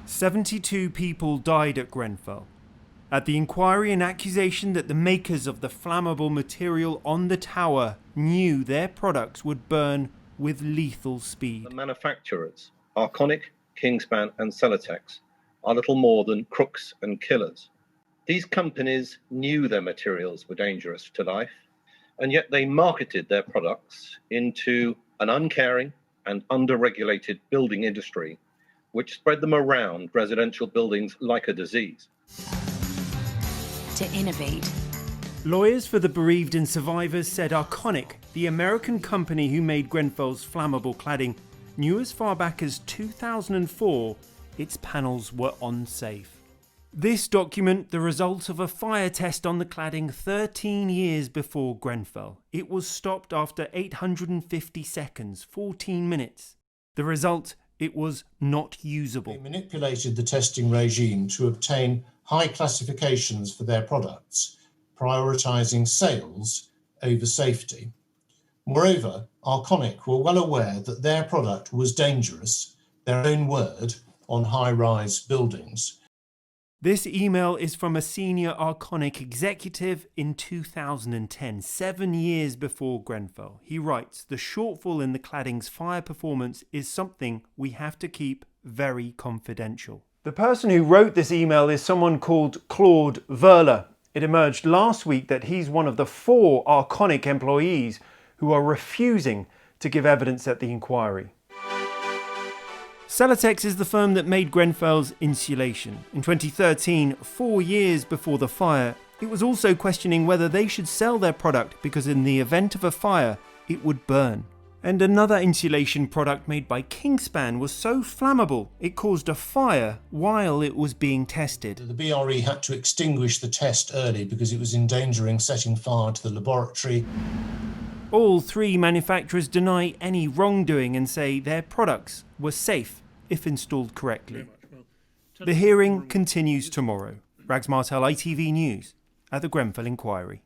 72 people died at Grenfell. At the inquiry, an accusation that the makers of the flammable material on the tower knew their products would burn with lethal speed. The manufacturers, Arconic, Kingspan and Celotex, are little more than crooks and killers. These companies knew their materials were dangerous to life, and yet they marketed their products into an uncaring and under-regulated building industry, which spread them around residential buildings like a disease. To innovate. Lawyers for the bereaved and survivors said Arconic, the American company who made Grenfell's flammable cladding, knew as far back as 2004 its panels were unsafe. This document, the result of a fire test on the cladding 13 years before Grenfell. It was stopped after 850 seconds, 14 minutes. The result, it was not usable. They manipulated the testing regime to obtain high classifications for their products, prioritising sales over safety. Moreover, Arconic were well aware that their product was dangerous, their own word, on high-rise buildings. This email is from a senior Arconic executive in 2010, 7 years before Grenfell. He writes, "The shortfall in the cladding's fire performance is something we have to keep very confidential." The person who wrote this email is someone called Claude Verler. It emerged last week that he's one of the 4 Arconic employees who are refusing to give evidence at the inquiry. Celotex is the firm that made Grenfell's insulation. In 2013, 4 years before the fire, it was also questioning whether they should sell their product because in the event of a fire, it would burn. And another insulation product made by Kingspan was so flammable, it caused a fire while it was being tested. The BRE had to extinguish the test early because it was endangering setting fire to the laboratory. All 3 manufacturers deny any wrongdoing and say their products were safe if installed correctly. The hearing continues tomorrow. Rags Martel, ITV News, at the Grenfell inquiry.